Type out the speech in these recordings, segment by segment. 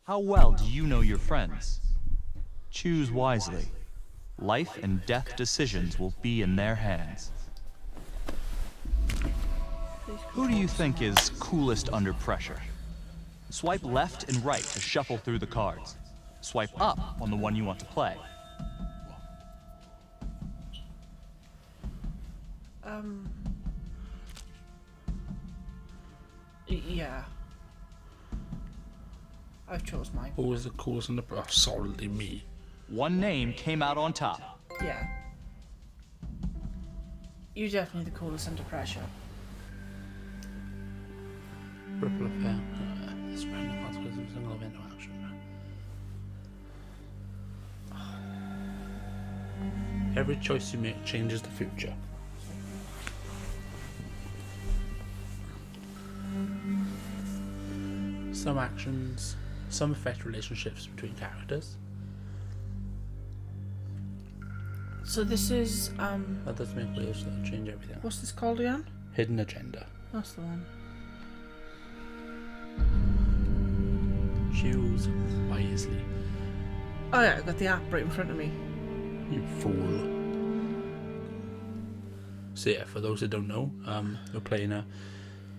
How well do you know your friends? Choose wisely. Life and death decisions will be in their hands. Who do you think is coolest under pressure? Swipe left and right to shuffle through the cards. Swipe up on the one you want to play. Yeah. I've chose mine. Who is the coolest in the... Oh, solidly me. One name came out on top. Yeah. You're definitely the coolest under pressure. Ripple effect. This random consequence of a single event or action. Every choice you make changes the future. Some actions, some affect relationships between characters. So this is Others make waves that change everything. what's this called again? Hidden agenda. That's the one. Choose wisely. Oh yeah, I got the app right in front of me. You fool. So yeah, for those that don't know, we're playing a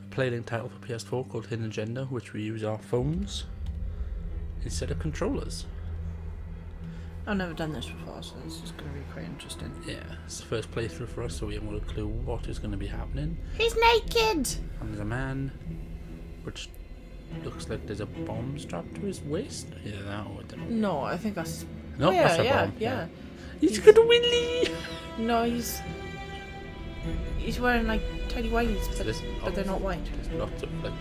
Playlink title for PS4 called Hidden Agenda, which we use our phones instead of controllers. I've never done this before, so this is going to be quite interesting. Yeah, it's the first playthrough for us, so we haven't got a clue what is going to be happening. He's naked! And there's a man, which looks like there's a bomb strapped to his waist. Either that or I don't know. No, I think that's... No, oh, yeah, that's a yeah, bomb. yeah. He's got a willy! No, he's wearing like teddy whities, but they're not white. There's lots of like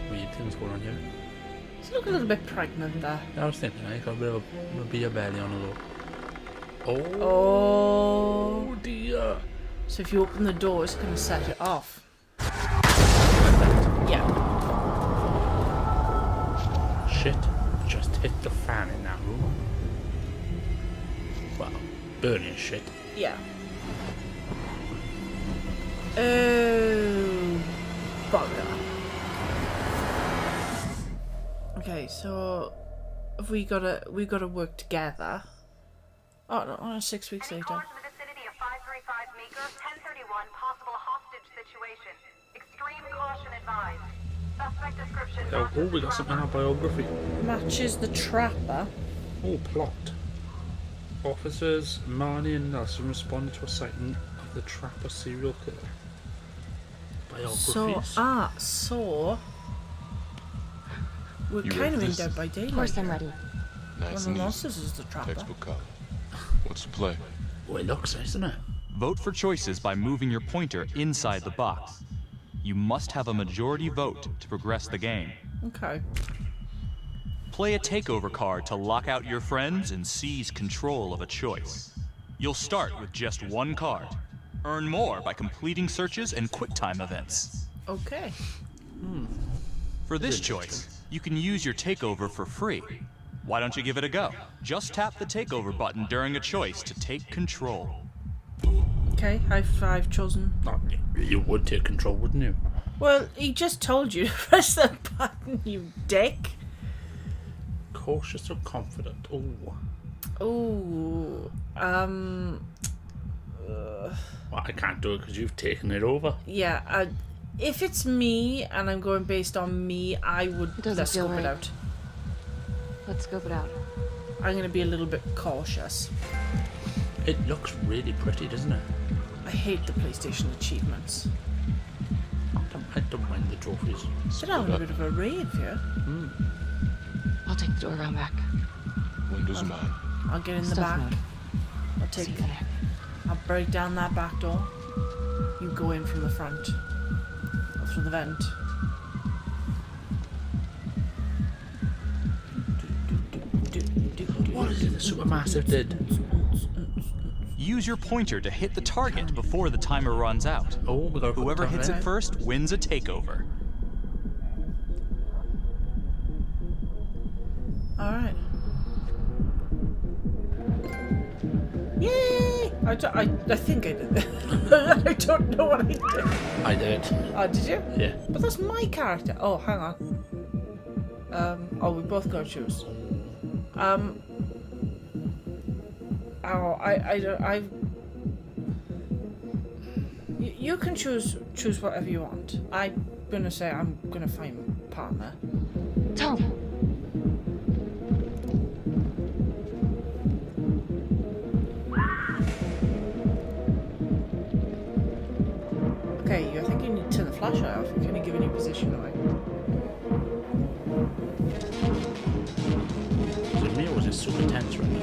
weird things going on here. He's looking a little bit pregnant there. I was thinking, he's got a bit of a beer belly on a low. Oh Dear! So if you open the door, it's going to set it off. Yeah. Shit just hit the fan in that room. Well, burning shit. Yeah. Oh, bugger. Okay, so have we gotta work together. Oh no, 6 weeks later. Cars in the vicinity of 535 Meeker, 1031, possible hostage situation. Extreme caution advised. Suspect description. Oh, we got something in our biography. Matches the trapper. Oh, plot. Officers Marnie and Nelson responded to a sighting of the trapper serial killer. Biographies. So we're You kind read of in this? Dead by Daylight. Of course I'm ready. Nice One and of easy. us is the trapper. Textbook color. What's the play? Oh, it looks nice, doesn't it? Vote for choices by moving your pointer inside the box. You must have a majority vote to progress the game. Okay. Play a takeover card to lock out your friends and seize control of a choice. You'll start with just one card. Earn more by completing searches and QuickTime events. Okay. For this choice, you can use your takeover for free. Why don't you give it a go? Just tap the takeover button during a choice to take control. Okay, I've chosen. Oh, you would take control, wouldn't you? Well, he just told you to press the button, you dick. Cautious or confident? Oh. Ooh. Well, I can't do it because you've taken it over. Yeah, if it's me and I'm going based on me, I would It doesn't let's feel scope it right. out. Let's scope it out. I'm going to be a little bit cautious. It looks really pretty, doesn't it? I hate the PlayStation achievements. I don't mind the trophies. Sit down a bit of a rave here. I'll take the door around back. Windows mine. I'll get in the Stealth back. mode. I'll take. See you there. I'll break down that back door. You go in from the front. Or through the vent. What is it the Supermassive did? Use your pointer to hit the target before the timer runs out. Oh, we got Whoever hits Okay. it first wins a takeover. Alright. Yay! I think I did that. I don't know what I did. I did. Oh, did you? Yeah. But that's my character. Oh, hang on. Oh, we both gotta choose. Oh, you can choose whatever you want. I'm gonna say I'm gonna find a partner. Tom! Okay, I think you need to turn the flashlight off. You're kind of giving your position away. Is it me or was it super tense right now?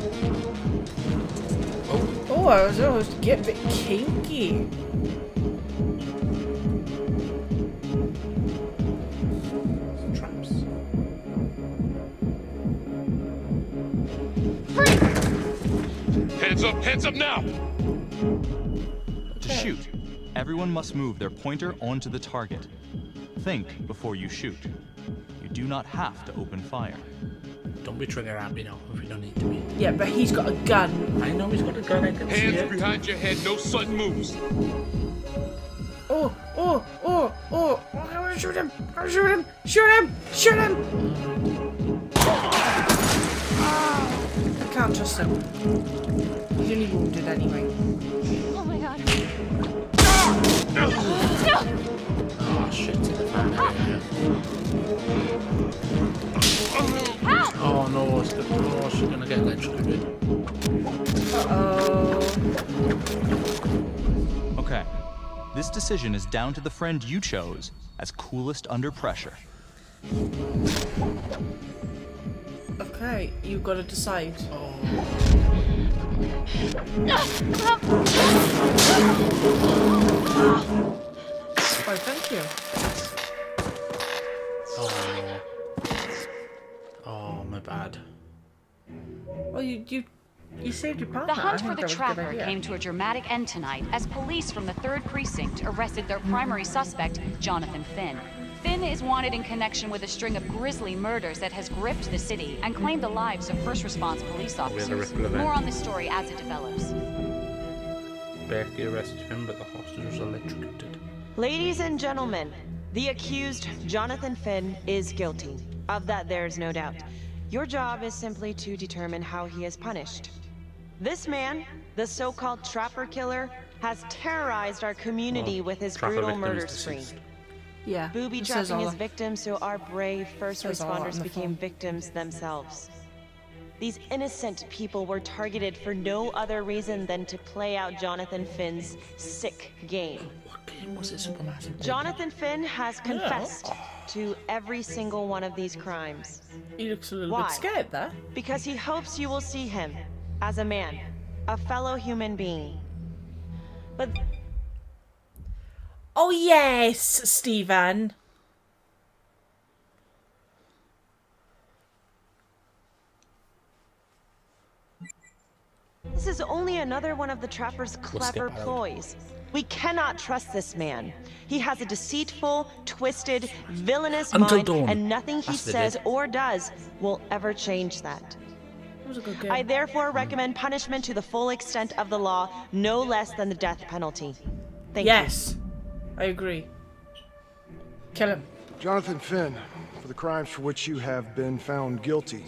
Oh, I was almost getting a bit kinky. Traps. Hands up now! To shoot, everyone must move their pointer onto the target. Think before you shoot. You do not have to open fire. Don't be trigger happy now if you don't need to be. Yeah, but he's got a gun. I know he's got a gun, I can see Hands it. behind your head, no sudden moves. Oh! I want to shoot him! Shoot him! Shoot him! I can't trust him. He's only wounded anyway. Oh my god. Oh shit, in the fan area. Oh no, she's gonna get electrocuted. Uh-oh. Okay. This decision is down to the friend you chose as coolest under pressure. Okay, you've got to decide. Why, thank you. Oh no. Oh, my bad. Well, you saved your partner. The I hunt think for the that was a good trapper idea. came to a dramatic end tonight as police from the 3rd Precinct arrested their primary suspect, Jonathan Finn. Finn is wanted in connection with a string of grisly murders that has gripped the city and claimed the lives of first response police officers. ripple event. More on this story as it develops. Becky arrested him, but the hostage was electrocuted. Ladies and gentlemen, the accused, Jonathan Finn, is guilty. Of that, there's no doubt. Your job is simply to determine how he is punished. This man, the so-called Trapper Killer, has terrorized our community with his Trapper brutal victim murder is spree. deceased. Yeah. Booby it says trapping all his that. victims so our brave first Says all that responders in the became phone. victims themselves. These innocent people were targeted for no other reason than to play out Jonathan Finn's sick game. What game was it, Supermassive? Jonathan Finn has confessed to every single one of these crimes He looks a little Why? bit scared there. because he hopes you will see him as a man, a fellow human being. But Oh yes, Stephen. this is only another one of the Trapper's clever skip out. ploys. We cannot trust this man. He has a deceitful, twisted, villainous Until mind, dawn. and nothing he That's the says day. or does will ever change that. It was a good game. I therefore recommend punishment to the full extent of the law, no less than the death penalty. Thank you. Yes, I agree. Kill him. Jonathan Finn, for the crimes for which you have been found guilty,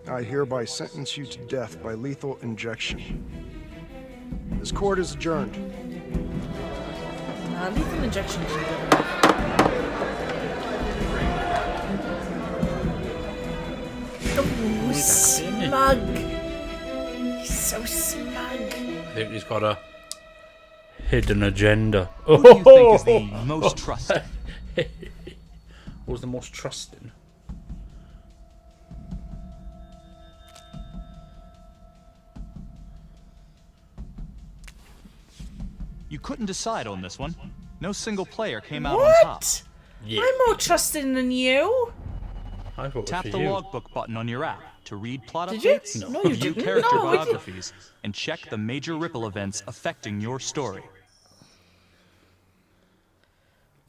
I hereby sentence you to death by lethal injection. This court is adjourned. Lethal injection isn't good enough. Oh, smug. He's so smug. I think he's got a hidden agenda. Who do you think is the most trusted? What was the most trusting? You couldn't decide on this one. No single player came out on top. What? Yeah. I'm more trusting than you. I voted Tap for the you. logbook button on your app to read plot Did you? updates, No, you view didn't. character No, we didn't. biographies, and check the major ripple events affecting your story.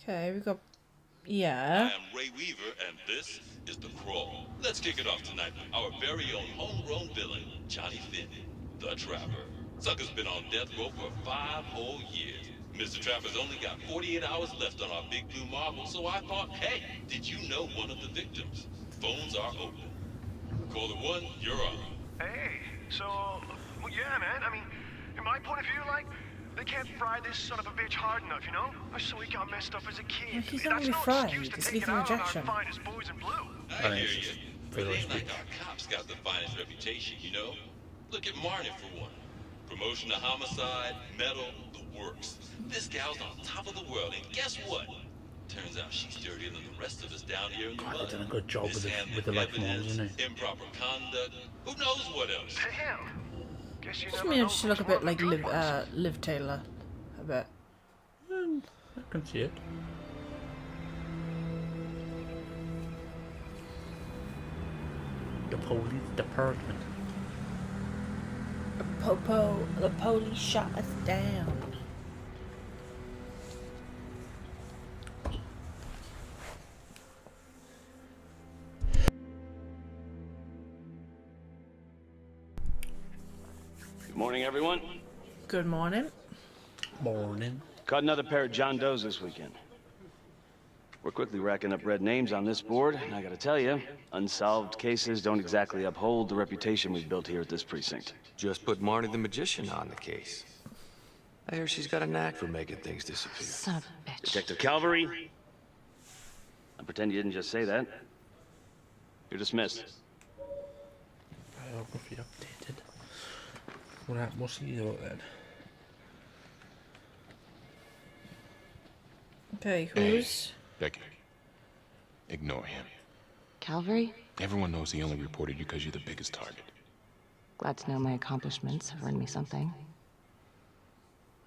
Okay, we got. I Yeah. am Ray Weaver, and this is The Crawl. Let's kick it off tonight. Our very own homegrown villain, Johnny Finn, the Trapper. Sucker's been on death row for 5 whole years. Mr. Trapper's only got 48 hours left on our big blue marble, so I thought, hey, did you know one of the victims? Phones are open. Caller 1, you're on. Hey, so, well, yeah, man. I mean, in my point of view, like, they can't fry this son of a bitch hard enough, you know? So he got messed up as a kid. Well, he's not That's really no fried, excuse to it's take lethal it out on injection. our finest boys in blue. I hear you. But it very ain't like speak. our cops got the finest reputation, you know? Look at Marnie for one. Promotion to homicide, medal, the works. This gal's on top of the world, and guess what? Turns out she's dirtier than the rest of us down here in the God, mud. they've done a good job with Mishandling the life evidence, models, isn't it? improper conduct, who knows what else? Damn. Guess you Just never mean know she look a which bit one like the good ones. Liv Taylor. A bit. I can see it. The police department. The police shot us down. Good morning, everyone. Good morning. Morning. Caught another pair of John Does this weekend. We're quickly racking up red names on this board, and I gotta tell you, unsolved cases don't exactly uphold the reputation we've built here at this precinct. Just put Marnie the Magician on the case. I hear she's got a knack for making things disappear. Son of a bitch. Detective Calvary, I pretend you didn't just say that. You're dismissed. Biography updated. What happened? What's he about then? Okay, who's... Becky, ignore him. Calvary? Everyone knows he only reported you because you're the biggest target. Glad to know my accomplishments have earned me something.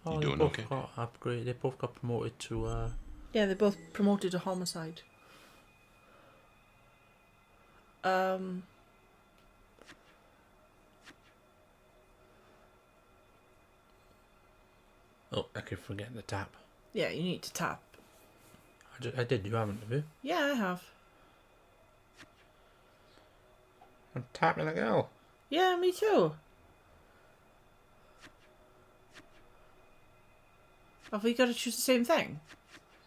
Oh, doing they both okay? got upgraded. They both got promoted to Yeah, they both promoted to homicide. Oh, I keep forgetting the tap. Yeah, you need to tap. I did. You haven't, have you? Yeah, I have. I'm tapping like hell. Yeah, me too. Have we got to choose the same thing?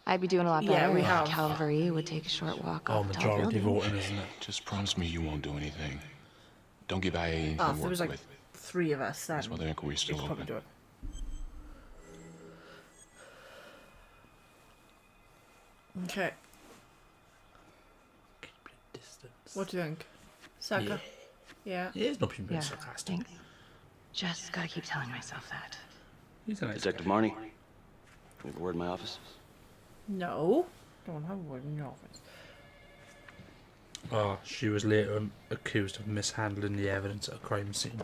I'd be doing a lot Yeah, better we if have. Calvary would take a short walk Oh, off the tall majority building. voting, isn't it? Just promise me you won't do anything. Don't give IA anything Oh, to if there work was like with. 3 of us, then That's why the inquiry's we still could probably open. do it. Okay, Keep your distance. what do you think? Saka? Yeah. He is not being Yeah, sarcastic. thanks. Just gotta keep telling myself that. He's a nice Detective guy. Marnie, we have a word in my office. No. Don't have a word in your office. Oh, she was later accused of mishandling the evidence at a crime scene.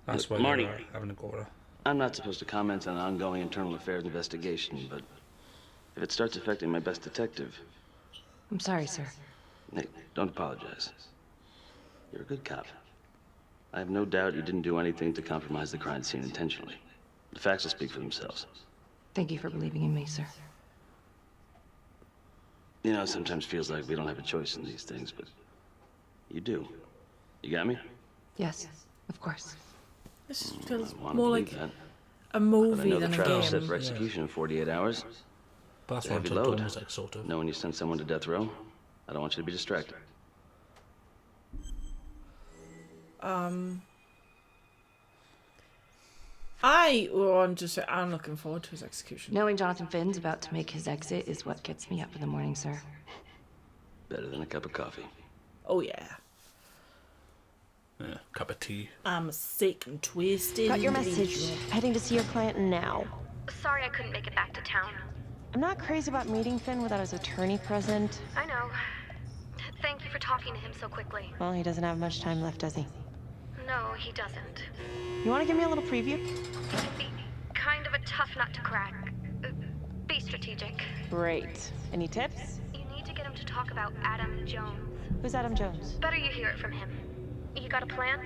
That's why Look, they Marnie. were having a go at her. I'm not supposed to comment on an ongoing internal affairs investigation, but if it starts affecting my best detective, I'm sorry, sir. hey, don't apologize. You're a good cop. I have no doubt you didn't do anything to compromise the crime scene intentionally. The facts will speak for themselves. Thank you for believing in me, sir. You know, it sometimes feels like we don't have a choice in these things, but you do. You got me? Yes, of course. This feels I wanna more believe like that. a But I movie know the than a trial is set game. for execution in 48 hours. But that's It's a what I'm heavy told load. was like, sort of. Knowing you sent someone to death row, I don't want you to be distracted. I want to say I'm looking forward to his execution. Knowing Jonathan Finn's about to make his exit is what gets me up in the morning, sir. Better than a cup of coffee. Oh yeah. Yeah, cup of tea. I'm sick and twisted. Got your individual. message. Heading to see your client now. Sorry I couldn't make it back to town. I'm not crazy about meeting Finn without his attorney present. I know. Thank you for talking to him so quickly. Well, he doesn't have much time left, does he? No, he doesn't. You want to give me a little preview? It'd be kind of a tough nut to crack. Be strategic. Great. Any tips? You need to get him to talk about Adam Jones. Who's Adam Jones? Better you hear it from him. You got a plan?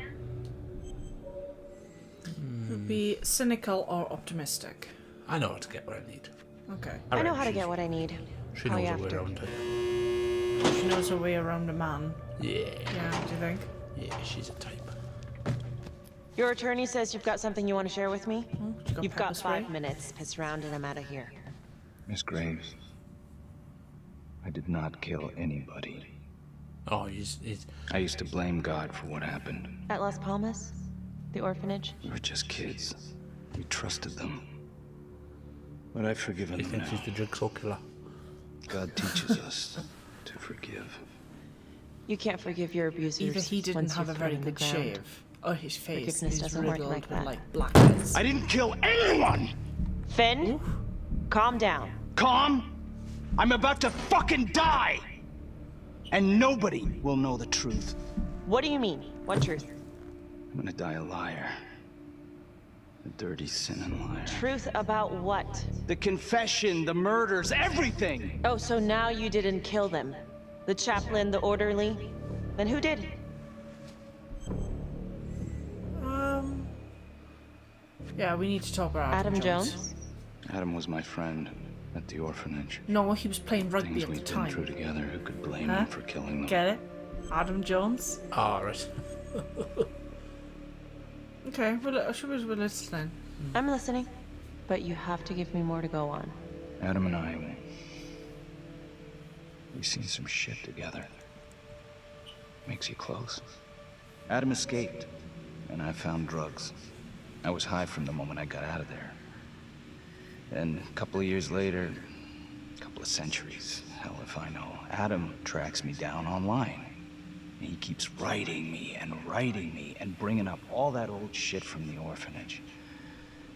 Would be cynical or optimistic. I know how to get what I need. Okay. I know how to get what I need. She How knows you her way after? around it. She knows her way around a man. Yeah. Yeah, do you think? Yeah, she's a type. Your attorney says you've got something you want to share with me? You've pepper got spray? 5 minutes. Piss round and I'm out of here. Miss Graves, I did not kill anybody. Oh, he's I used to blame God for what happened. At Las Palmas? The orphanage? We were just kids. We trusted them. But I've forgiven he them thinks now. he's the jigsaw killer. God teaches us to forgive. You can't forgive your abusers. Either he didn't once have a you've very thrown them good on the ground. shave, or his face Forgiveness is doesn't work riddled like with that. like blackness. I didn't kill anyone! Finn, Oof. calm down. Calm? I'm about to fucking die! And nobody will know the truth. What do you mean? What truth? I'm gonna die a liar. A dirty, sinning liar. Truth about what? The confession, the murders, everything! Oh, so now you didn't kill them. The chaplain, the orderly? Then who did? Yeah, we need to talk about Adam Jones? Adam was my friend at the orphanage. No, he was playing rugby Things at the we've been time. through together, who could blame Huh? him for killing them? Get it? Adam Jones? Ah, right. Okay, well, we're listening. I'm listening. But you have to give me more to go on. Adam and I, we've seen some shit together. Makes you close. Adam escaped, and I found drugs. I was high from the moment I got out of there. And a couple of years later, a couple of centuries, hell if I know, Adam tracks me down online. And he keeps writing me and bringing up all that old shit from the orphanage.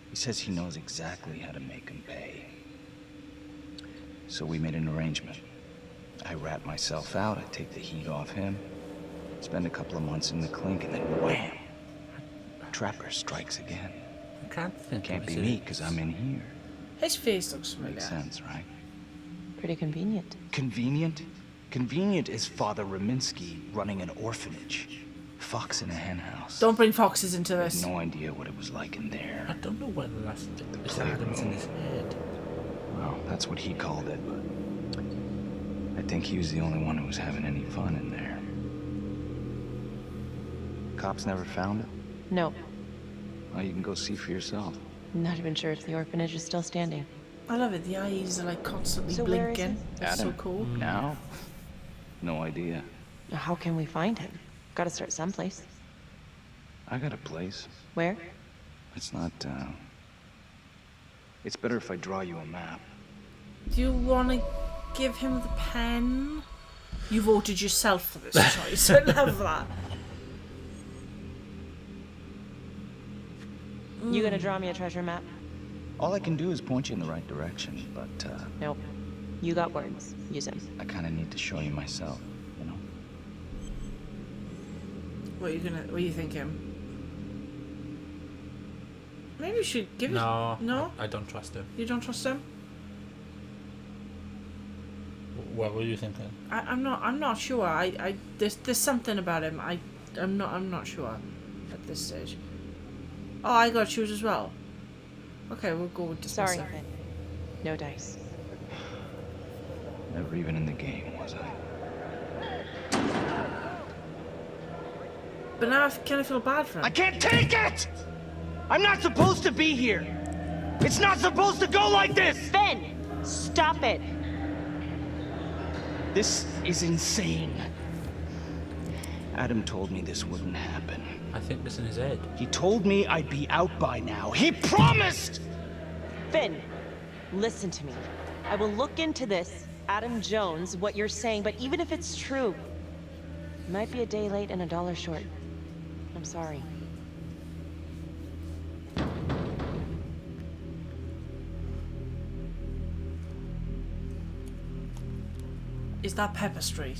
He says he knows exactly how to make him pay. So we made an arrangement. I rat myself out, I take the heat off him, spend a couple of months in the clink, and then wham! Trapper strikes again. I can't think. Can't be me, because I'm in here. His face looks familiar. Makes sense, right? Pretty convenient. Convenient? Convenient is Father Raminsky running an orphanage. Fox in a hen house. Don't bring foxes into I had this. no idea what it was like in there. I don't know whether that's Adam's in his head. Well, that's what he called it, but I think he was the only one who was having any fun in there. Cops never found it? No. Well, you can go see for yourself. Not even sure if the orphanage is still standing. I love it. The eyes are like constantly So where is blinking. he? That's so cool. Now? No idea. How can we find him? Gotta start someplace. I got a place. Where? It's not, it's better if I draw you a map. Do you want to give him the pen? You voted yourself for this choice. I love that. You gonna draw me a treasure map? All I can do is point you in the right direction, but, Nope. You got words. Use them. I kind of need to show you myself, you know? What are you thinking? Maybe you should give No. it. No? I don't trust him. You don't trust him? What were you thinking? I'm not sure. There's something about him. I'm not sure at this stage. Oh, I got choose as well. Okay, we'll go with dismissive. Sorry, Finn. No dice. Never even in the game, was I? But now I kind of feel bad for him. I can't take it! I'm not supposed to be here! It's not supposed to go like this! Finn! Stop it! This is insane. Adam told me this wouldn't happen. I think it's in his head. He told me I'd be out by now. He promised! Finn, listen to me. I will look into this, Adam Jones, what you're saying, but even if it's true, it might be a day late and $1 short. I'm sorry. Is that pepper spray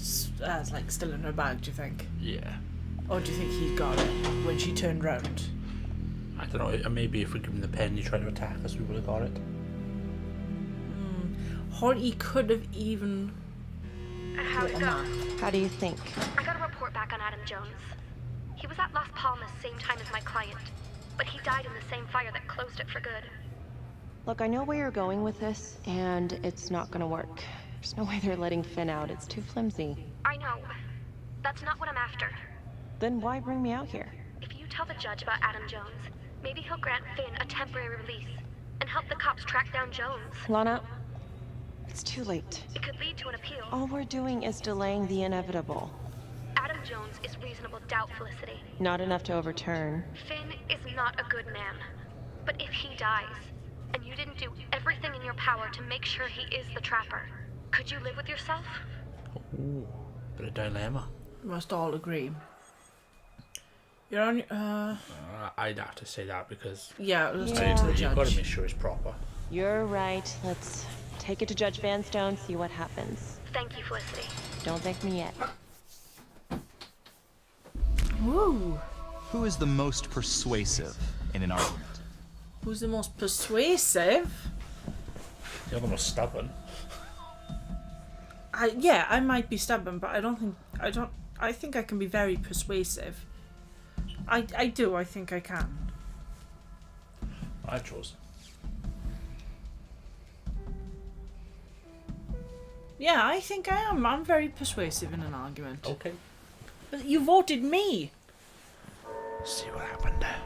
like still in her bag? Do you think? Yeah. Or do you think he got it when she turned round? I don't know. Maybe if we give him the pen, he tried to attack us, we would have got it. Or he could have even. How'd it go? How do you think? I got a report back on Adam Jones. He was at Las Palmas same time as my client, but he died in the same fire that closed it for good. Look, I know where you're going with this, and it's not gonna work. There's no way they're letting Finn out. It's too flimsy. I know. That's not what I'm after. Then why bring me out here? If you tell the judge about Adam Jones, maybe he'll grant Finn a temporary release and help the cops track down Jones. Lana, it's too late. It could lead to an appeal. All we're doing is delaying the inevitable. Jones is reasonable doubt, Felicity. Not enough to overturn. Finn is not a good man. But if he dies, and you didn't do everything in your power to make sure he is the Trapper, could you live with yourself? Ooh, bit of dilemma. We must all agree. You're on. I'd have to say that because Yeah, let's take it to the you've got to judge. make sure it's proper. You're right. Let's take it to Judge Vanstone, see what happens. Thank you, Felicity. Don't thank me yet. Woo! Who is the most persuasive in an argument? Who's the most persuasive? You're the most stubborn. I might be stubborn, but I think I can be very persuasive. I do. I think I can. I chose. Yeah, I think I am. I'm very persuasive in an argument. Okay. But you voted me. See what happened there.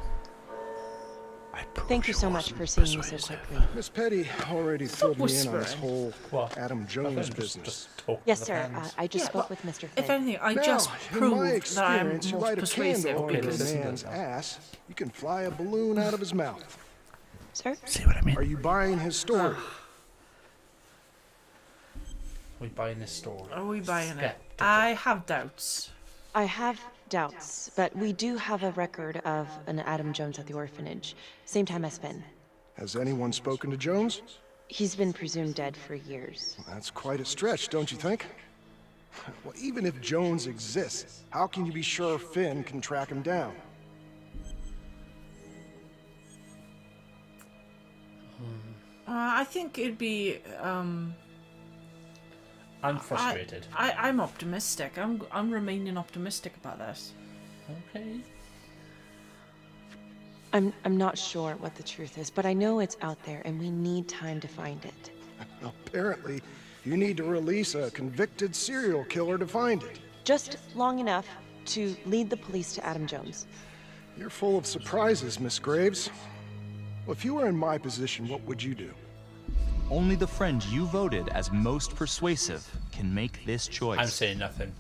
Thank you so much for seeing me so quickly. Miss Petty already filled me in on this whispering. whole Adam Jones business. Yes, sir. I just spoke with Mr. Finn. If anything, I Now, just in my proved that I'm experience, you most light a persuasive candle under because a man's ass, you can fly a balloon out of his mouth. Sir? See what I mean? Are you buying his story? We buying this story. Are we buying it? I have doubts. I have doubts, but we do have a record of an Adam Jones at the orphanage. Same time as Finn. Has anyone spoken to Jones? He's been presumed dead for years. That's quite a stretch, don't you think? Well, even if Jones exists, how can you be sure Finn can track him down? I think it'd be. I'm frustrated. I'm optimistic. I'm remaining optimistic about this. Okay. I'm not sure what the truth is, but I know it's out there, and we need time to find it. Apparently, you need to release a convicted serial killer to find it. Just long enough to lead the police to Adam Jones. You're full of surprises, Miss Graves. Well, if you were in my position, what would you do? Only the friend you voted as most persuasive can make this choice. I'm saying nothing.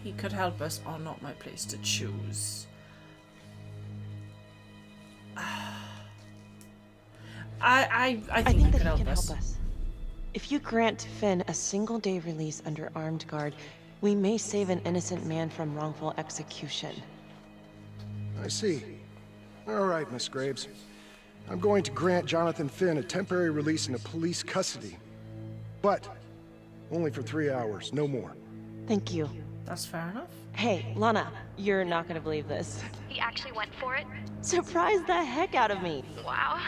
He could help us, or not my place to choose. I think he that could he help can us. help us. If you grant Finn a single-day release under armed guard, we may save an innocent man from wrongful execution. I see. All right, Miss Graves. I'm going to grant Jonathan Finn a temporary release into police custody. But only for 3 hours, no more. Thank you. That's fair enough. Hey, Lana, you're not gonna believe this. He actually went for it? Surprised the heck out of me. Wow.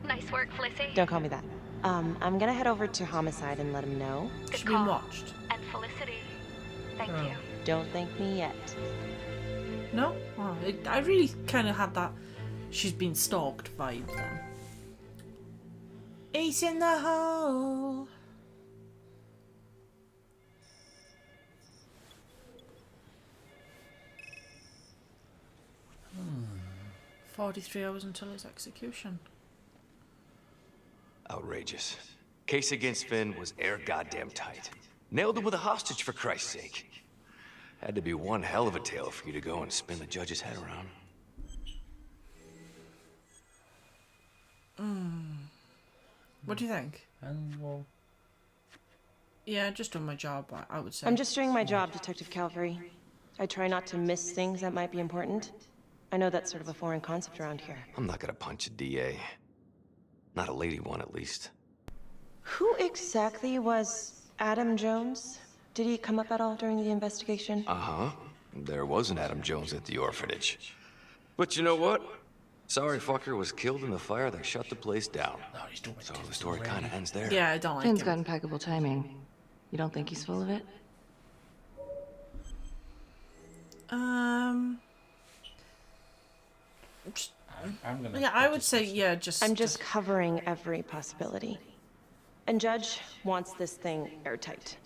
Nice work, Felicity. Don't call me that. I'm gonna head over to Homicide and let him know. She's been watched. And Felicity, thank you. Don't thank me yet. No? Oh, I really kind of had that she's been stalked vibe then. Ace in the hole. Hmm. 43 hours until his execution. Outrageous. Case against Finn was air goddamn tight. Nailed him with a hostage, for Christ's sake. Had to be one hell of a tale for you to go and spin the judge's head around. What do you think? Well, Yeah, just doing my job, I would say. I'm just doing my job, Detective Calvary. I try not to miss things that might be important. I know that's sort of a foreign concept around here. I'm not gonna punch a DA. Not a lady one, at least. Who exactly was Adam Jones? Did he come up at all during the investigation? Uh-huh. There was an Adam Jones at the orphanage. But you know what? Sorry fucker was killed in the fire that shut the place down. So the story kind of ends there. Yeah, I don't like Finn's him. got impeccable timing. You don't think he's full of it? I'm gonna. Yeah, I would say, yeah, just... I'm just covering every possibility. And Judge wants this thing airtight.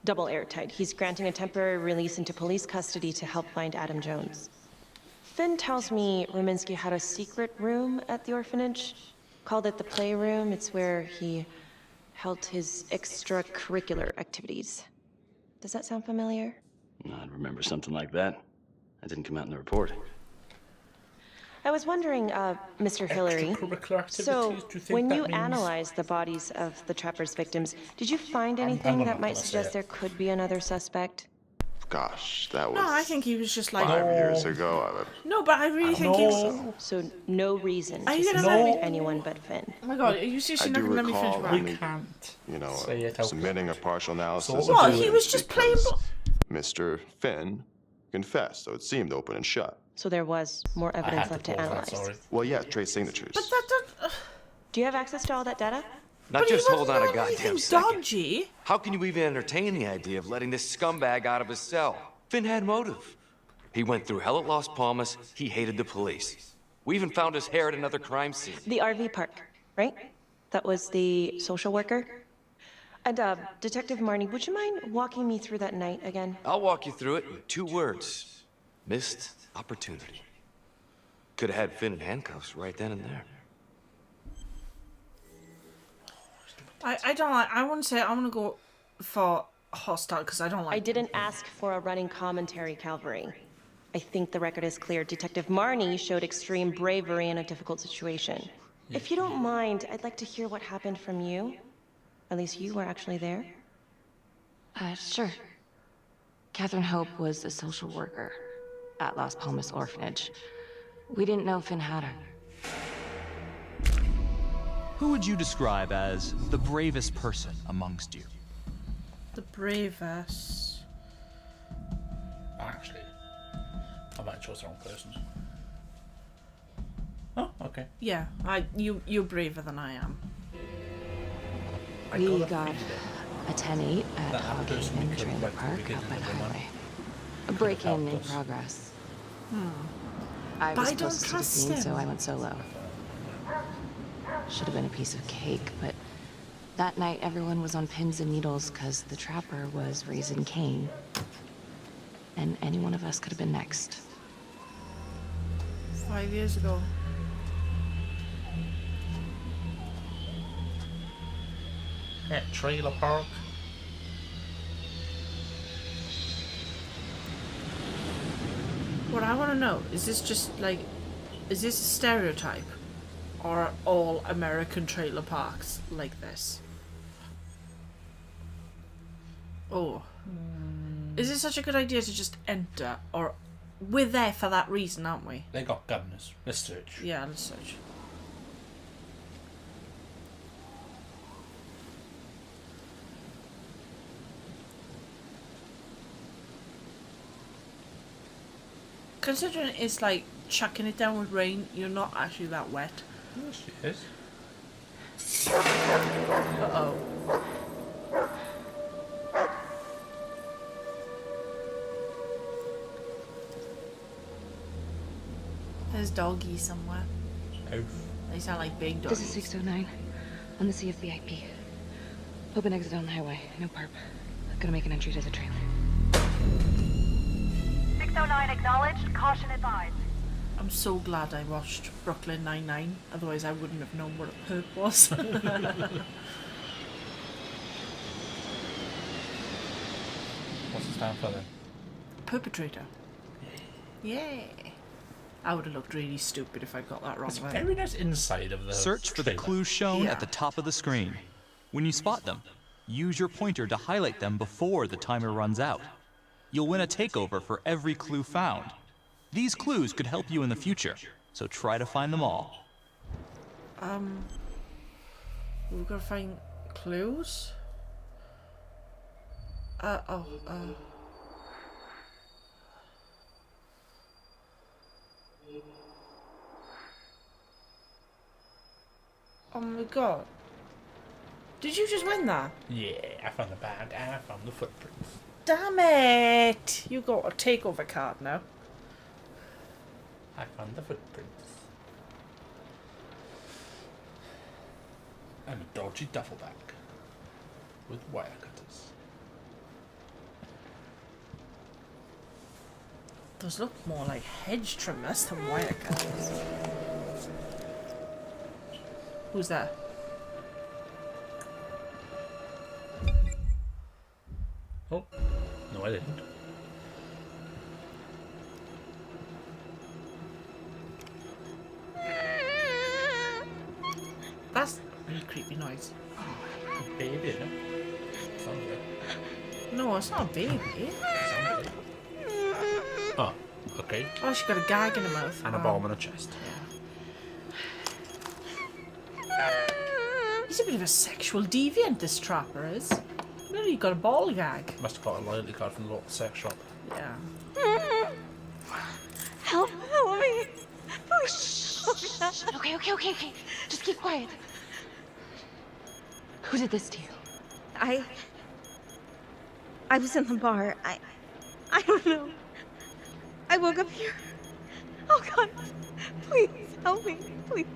Double airtight. He's granting a temporary release into police custody to help find Adam Jones. Finn tells me Rominsky had a secret room at the orphanage. Called it the playroom. It's where he held his extracurricular activities. Does that sound familiar? I remember something like that. That didn't come out in the report. I was wondering, Mr. Hillary, so when that you means- analyzed the bodies of the Trapper's victims, did you find anything not that might gonna say suggest it. there could be another suspect? Gosh, that was No, I think he was just like. 5 years ago. No, but I really think he was. So no reason Are to you gonna suspect let me- anyone but Finn. Oh my god, are you I seriously do not gonna let me finish recall right? only, you know, Say it out submitting a partial analysis. So of What? the He was evidence just playing. because Mr. Finn confessed, so it seemed open and shut. So there was more evidence left to analyze. Well, yeah, trace signatures. But that. Do you have access to all that data? Not But he just hold wasn't on a doing anything goddamn second. dodgy. How can you even entertain the idea of letting this scumbag out of his cell? Finn had motive. He went through hell at Las Palmas. He hated the police. We even found his hair at another crime scene. The RV park, right? That was the social worker? And, Detective Marnie, would you mind walking me through that night again? I'll walk you through it in 2 words. Missed opportunity. Could have had Finn in handcuffs right then and there. I don't like. I want to say I want to go for hostile because I don't like. I didn't ask for a running commentary, Calvary. I think the record is clear. Detective Marnie showed extreme bravery in a difficult situation. If you don't mind, I'd like to hear what happened from you. At least you were actually there. Sure. Catherine Hope was a social worker at Las Palmas Orphanage. We didn't know Finn had her. Who would you describe as the bravest person amongst you? The bravest. Actually, I might chose the wrong person. Oh, okay. Yeah, you're braver than I am. We got a 10-8 at That Hog person Haven we could Trailer went to the Park beginning up by of the the month. highway. A break-in in helped us. progress. But I was I don't closest to the trust scene, so him. I went solo. Should have been a piece of cake, but that night everyone was on pins and needles because the Trapper was raising Cain. And any one of us could have been next. 5 years ago. Yeah, trailer park. What I want to know is this just like, is this a stereotype, or are all American trailer parks like this? Oh, is it such a good idea to just enter, or we're there for that reason, aren't we? They got gunners. Let's search. Yeah, let's search. Considering it's like chucking it down with rain, you're not actually that wet. Yes, she is. Uh-oh. There's doggy somewhere. Oof. They sound like big This dogs. is 609 on the CFVIP. Open exit on the highway. No perp. Gonna make an entry to the trailer. 609 acknowledged. Caution advised. I'm so glad I watched Brooklyn Nine-Nine, otherwise I wouldn't have known what a perp was. What's the stand for then? Perpetrator. Yeah. I would have looked really stupid if I got that wrong. It's then. very nice inside of the Search for the trailer. clues shown Yeah. at the top of the screen. When you spot them, use your pointer to highlight them before the timer runs out. You'll win a takeover for every clue found. These clues could help you in the future, so try to find them all. We've got to find clues? Oh my god. Did you just win that? Yeah, I found the bag and I found the footprints. Damn it! You got a takeover card now. I found the footprints. And a dodgy duffel bag with wire cutters. Those look more like hedge trimmers than wire cutters. Who's that? Oh, no, I didn't. That's a really creepy noise. Baby, isn't it? Sounds like. No, it's not a baby. Oh, okay. Oh, she got a gag in her mouth. And a bomb in her chest. He's a bit of a sexual deviant, this trapper is. Literally got a ball gag. Must have got a loyalty card from the local sex shop. Yeah. Help me. Okay. Just keep quiet. Who did this to you? I was in the bar. I don't know. I woke up here. Oh God. Please help me. Please.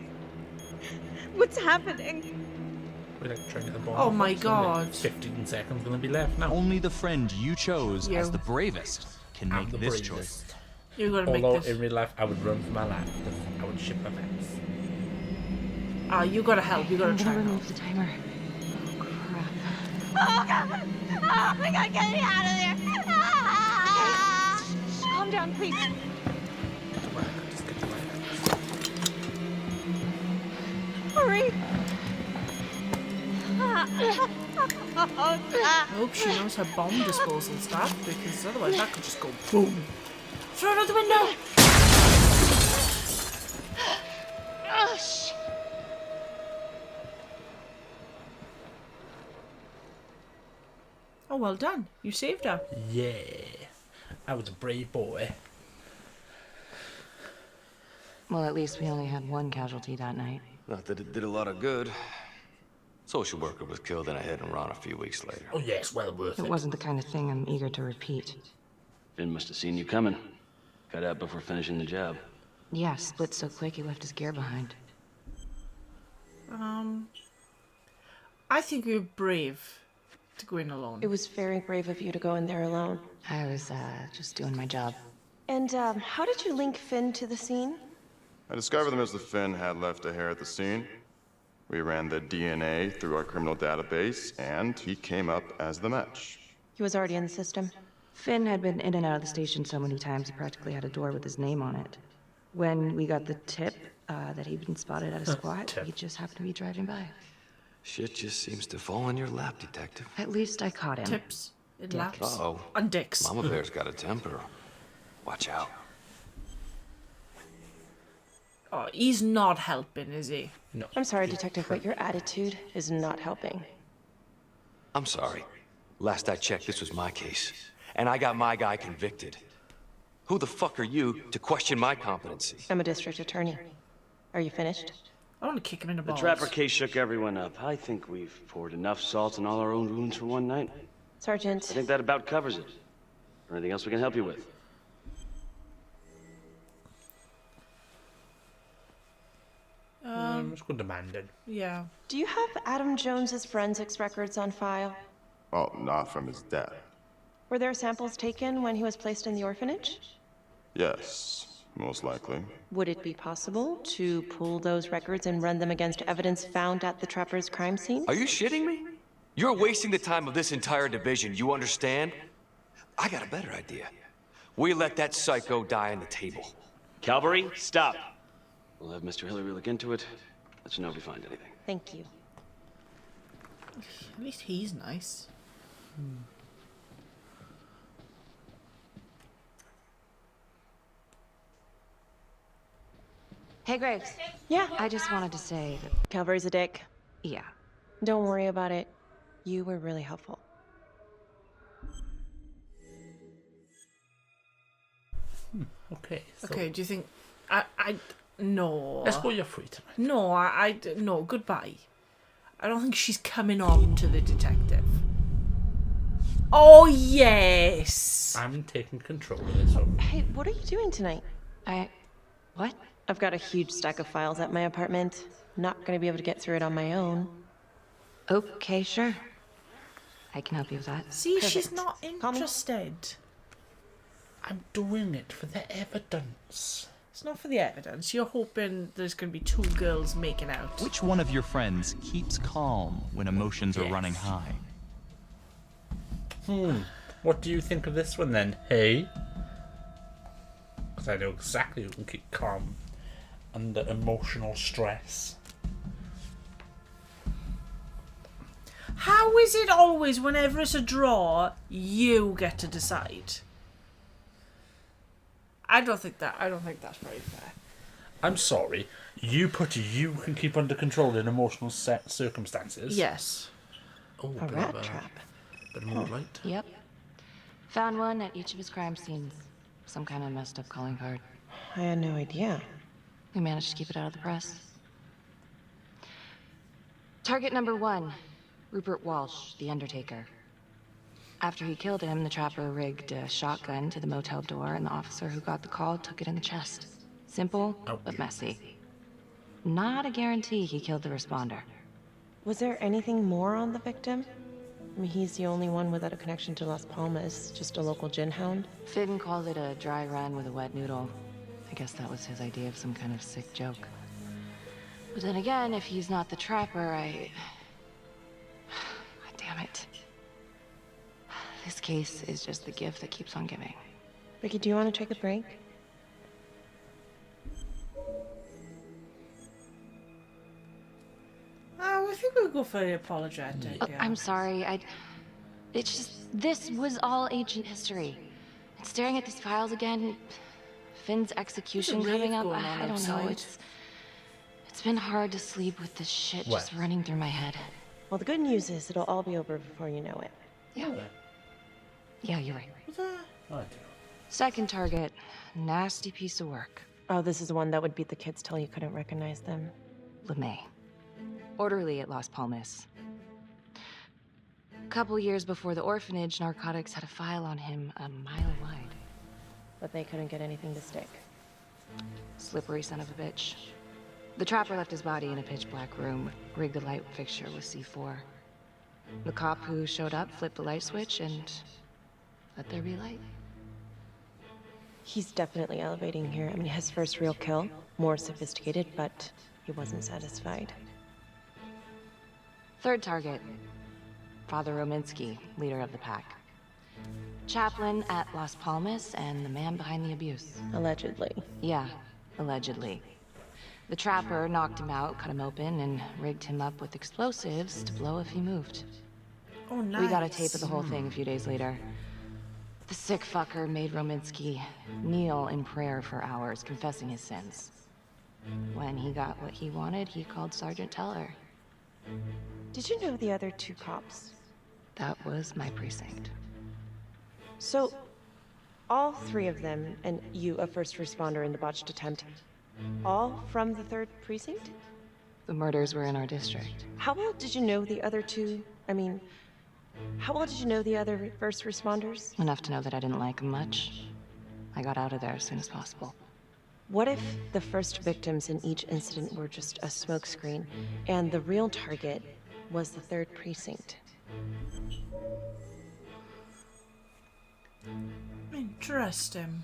What's happening? We're like trying to get the bomb. Oh my It's only like God. 15 seconds gonna be left now. Only the friend you chose You. as the bravest can I'm make the this bravest. choice. You're gonna make Although this. in real life I would run for my life. I would ship my pants. Ah, you gotta help. You gotta I'm try. gonna and remove the timer. Oh God. Oh my God, get me out of there. Calm down, please. Hurry. I hope she knows her bomb disposal stuff, because otherwise that could just go boom. Throw it out the window! Oh, shit. Oh, well done. You saved her. Yeah. I was a brave boy. Well, at least we only had one casualty that night. Not that it did a lot of good. Social worker was killed in a hit and run a few weeks later. Oh yes, well worth It it. wasn't the kind of thing I'm eager to repeat. Finn must have seen you coming. Cut out before finishing the job. Yeah, split so quick he left his gear behind. I think you're brave to go in alone. It was very brave of you to go in there alone. I was, just doing my job. And, how did you link Finn to the scene? I discovered them as the Finn had left a hair at the scene. We ran the DNA through our criminal database, and he came up as the match. He was already in the system. Finn had been in and out of the station so many times he practically had a door with his name on it. When we got the tip that he'd been spotted at a squat, he just happened to be driving by. Shit just seems to fall in your lap, Detective. At least I caught him. Tips. It Dick. laps. Uh-oh. On dicks. Mama Bear's got a temper. Watch out. Oh, he's not helping, is he? No. I'm sorry, Detective, but your attitude is not helping. I'm sorry. Last I checked, this was my case. And I got my guy convicted. Who the fuck are you to question my competency? I'm a district attorney. Are you finished? I want to kick him in the The balls. Trapper case shook everyone up. I think we've poured enough salt on all our own wounds for one night. Sergeant. I think that about covers it. Or anything else we can help you with? Let's go demanding. Yeah. Do you have Adam Jones's forensics records on file? Well, not from his death. Were there samples taken when he was placed in the orphanage? Yes, most likely. Would it be possible to pull those records and run them against evidence found at the Trapper's crime scene? Are you shitting me? You're wasting the time of this entire division, you understand? I got a better idea. We let that psycho die on the table. Calvary, stop. We'll have Mr. Hillary look into it. Let you know if we find anything. Thank you. At least he's nice. Hey, Graves. Yeah. I just wanted to say that... Calvary's a dick. Yeah. Don't worry about it. You were really helpful. Okay. So Okay, do you think... No. let's go your free time. No, no, goodbye. I don't think she's coming on to the detective. Oh, yes! I'm taking control of this. So Hey, what are you doing tonight? What? I've got a huge stack of files at my apartment. Not gonna be able to get through it on my own. Okay, sure. I can help you with that. See, she's Perfect. not Call me. interested. I'm doing it for the evidence. It's not for the evidence. You're hoping there's going to be two girls making out. Which one of your friends keeps calm when emotions are running high? What do you think of this one then, hey? Because I know exactly who can keep calm under emotional stress. How is it always, whenever it's a draw, you get to decide? I don't think that's very fair. I'm sorry. You can keep under control in emotional circumstances. Yes. Oh, A rat trap. Bit of more light. Yep. Found one at each of his crime scenes. Some kind of messed up calling card. I had no idea. We managed to keep it out of the press. Target number 1, Rupert Walsh, the Undertaker. After he killed him, the trapper rigged a shotgun to the motel door, and the officer who got the call took it in the chest. Simple, but messy. Not a guarantee he killed the responder. Was there anything more on the victim? I mean, he's the only one without a connection to Las Palmas, just a local gin hound. Finn called it a dry run with a wet noodle. I guess that was his idea of some kind of sick joke. But then again, if he's not the trapper, God damn it. This case is just the gift that keeps on giving. Vicky, do you want to take a break? I think we'll go for the apologetic. Yeah. I'm sorry, it's just, this was all ancient history. And staring at these files again, Finn's execution There's a coming rave up, going on I don't know, outside. it's been hard to sleep with this shit just running through my head. Well, the good news is it'll all be over before you know it. Yeah, you're right. I do. Second target, nasty piece of work. Oh, this is the one that would beat the kids till you couldn't recognize them. LeMay. Orderly at Las Palmas. A couple years before the orphanage, narcotics had a file on him a mile wide. But they couldn't get anything to stick. Slippery son of a bitch. The trapper left his body in a pitch-black room, rigged the light fixture with C4. The cop who showed up flipped the light switch and let there be light. He's definitely elevating here. I mean, his first real kill, more sophisticated, but he wasn't satisfied. Third target, Father Rominsky, leader of the pack. Chaplain at Las Palmas and the man behind the abuse. Allegedly. Yeah, allegedly. The trapper knocked him out, cut him open, and rigged him up with explosives to blow if he moved. Oh, nice. We got a tape of the whole thing a few days later. The sick fucker made Rominsky kneel in prayer for hours, confessing his sins. When he got what he wanted, he called Sergeant Teller. Did you know the other two cops? That was my precinct. So, all three of them, and you, a first responder in the botched attempt, all from the 3rd precinct? The murders were in our district. How well did you know the other two? I mean, how well did you know the other first responders? Enough to know that I didn't like them much. I got out of there as soon as possible. What if the first victims in each incident were just a smokescreen, and the real target was the 3rd precinct?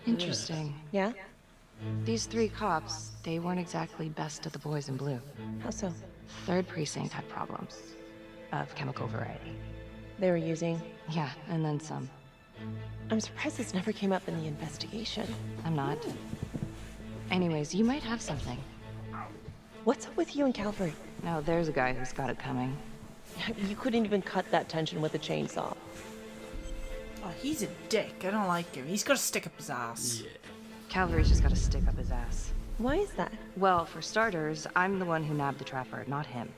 Interesting. Yeah? These 3 cops, they weren't exactly best of the boys in blue. How so? 3rd precinct had problems. Of chemical variety. They were using? Yeah, and then some. I'm surprised this never came up in the investigation. I'm not. Anyways, you might have something. What's up with you and Calvary? No, there's a guy who's got it coming. You couldn't even cut that tension with a chainsaw. Oh, he's a dick. I don't like him. He's got to stick up his ass. Yeah. Calvary's just got to stick up his ass. Why is that? Well, for starters, I'm the one who nabbed the trapper, not him.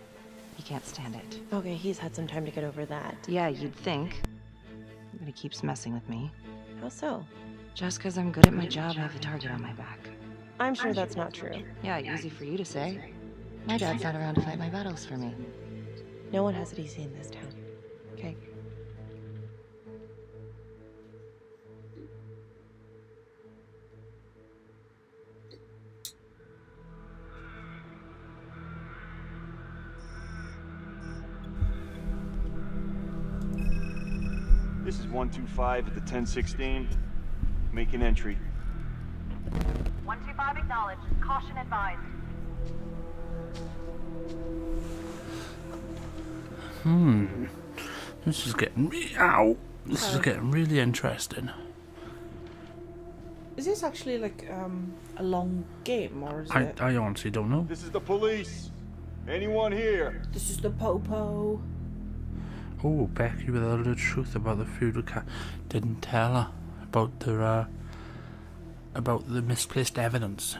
He can't stand it. Okay, he's had some time to get over that. Yeah, you'd think. But he keeps messing with me. How so? Just because I'm good at my job, I have a target on my back. I'm sure that's not true. Yeah, easy for you to say. My dad's not around to fight my battles for me. No one has it easy in this town. Okay? This is 125 at the 1016. Making entry. 125 acknowledged. Caution advised. This is getting me out. This is getting really interesting. Is this actually like a long game, or is it? I honestly don't know. This is the police. Anyone here? This is the Popo. Oh, Becky with all the truth about the feudal cat didn't tell her about the misplaced evidence.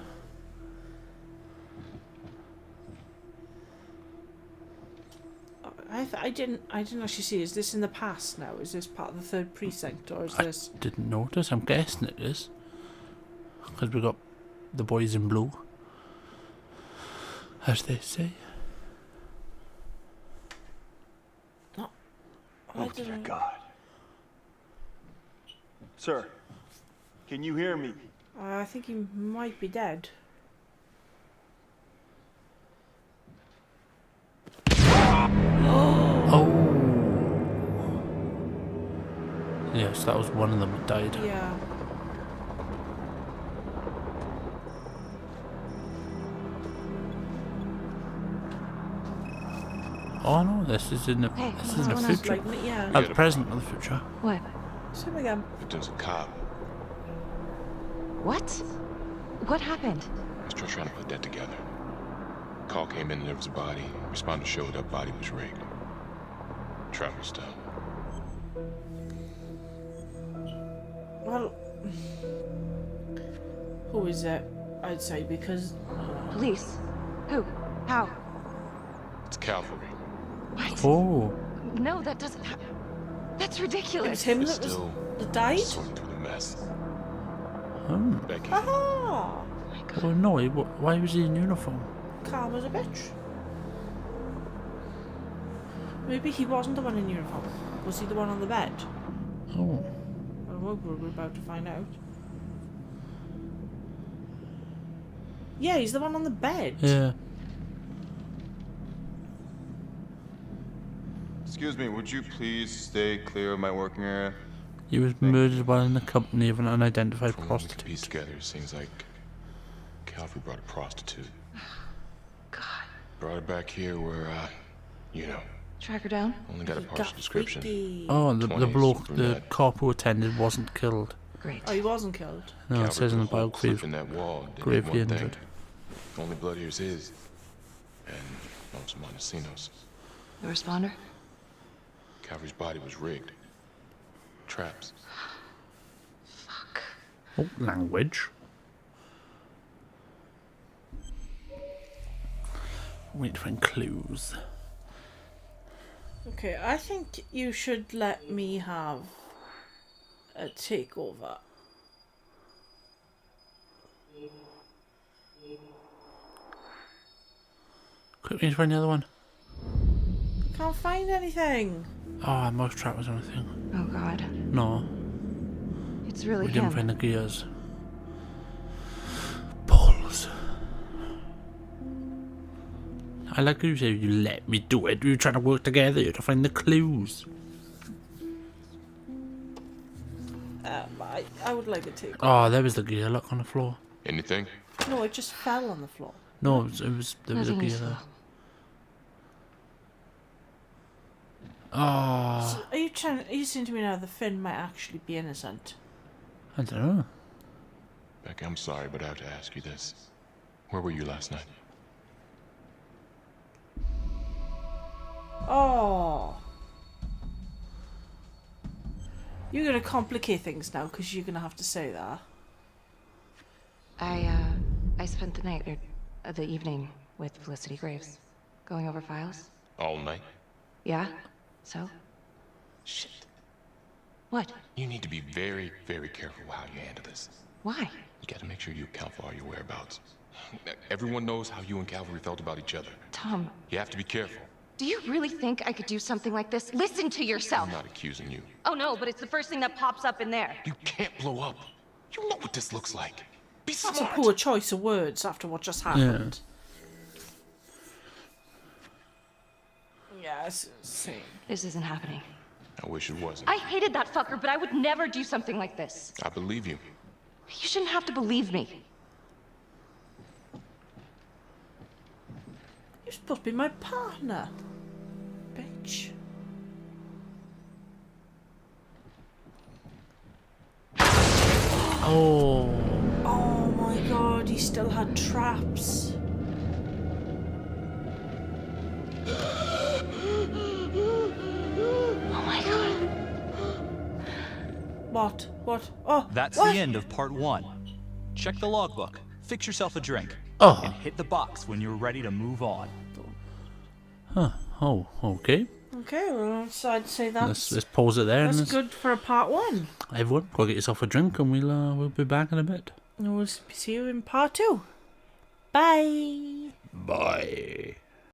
I didn't actually see. Is this in the past now? Is this part of the third precinct, or is this? Didn't notice. I'm guessing it is. Because we got the boys in blue, as they say. Oh dear God. Sir, can you hear me? I think he might be dead. Oh. Yes, that was one of them that died. Yeah. Oh no, this is in the Hey, this is in the what's going future. on? Like, yeah. The present or the future. What? It's him again. Victim's a cop. What? What happened? I was trying to put that together. Call came in and there was a body. Responder showed up, body was rigged. Trap was done. Well, who is it? I'd say because. Police? Who? How? It's cavalry. What? Oh. No, that doesn't. That's ridiculous. It was him that was that died. Sorting through the mess. Becky. Ah, Oh no, why was he in uniform? calm as a bitch. Maybe he wasn't the one in uniform. Was he the one on the bed? Oh. Well, we're about to find out. Yeah, he's the one on the bed. Yeah. Excuse me, would you please stay clear of my working area? He was murdered while in the company of an unidentified From what we prostitute. could piece together, it seems like Calvary brought a prostitute. God. Brought her back here where, you know, Track her down? only got a partial description. Oh, the 20s, bloke, the brunette. cop who attended wasn't killed. Great. Oh, he wasn't killed. No, Calvary it says in the put a whole biography. clip in that wall, did Gravely one thing. injured. Only blood here's his. And most Montesinos. The responder? Calvary's body was rigged. Traps. Fuck. Oh, language. Wait to find clues. Okay, I think you should let me have a takeover. Quick, we need to find the other one. Can't find anything. Oh, Mousetrap was on a thing. Oh God. No, It's really we him. didn't find the gears. Balls. I like you say you let me do it. We were trying to work together to find the clues. I would like a takeover. Oh, there was the gear look on the floor. Anything? No, it just fell on the floor. No, there was a Nothing gear useful. there. Oh, So are you saying to me now that Finn might actually be innocent? I don't know. Becky, I'm sorry, but I have to ask you this. Where were you last night? Oh. You're gonna complicate things now because you're gonna have to say that. I spent the night, or the evening, with Felicity Graves. Going over files. All night? Yeah? So? Shit. What? You need to be very, very careful how you handle this. Why? You gotta make sure you account for all your whereabouts. Everyone knows how you and Calvary felt about each other. Tom, You have to be careful. do you really think I could do something like this? Listen to yourself! I'm not accusing you. Oh no, but it's the first thing that pops up in there. You can't blow up. You know what this looks like. Be That's smart. a poor choice of words after what just happened. Yeah, it's insane. This isn't happening. I wish it wasn't. I hated that fucker, but I would never do something like this. I believe you. You shouldn't have to believe me. You're supposed to be my partner. Bitch. Oh. Oh my god, he still had traps. Oh my god. What? What? Oh, That's what? the end of part 1. Check the logbook, fix yourself a drink, Oh. and hit the box when you're ready to move on. Huh. Oh, okay. Okay, well, so I'd say that's Let's pause it there. that's And good for a part 1. everyone, go get yourself a drink, and we'll be back in a bit. And we'll see you in part 2. Bye. Bye.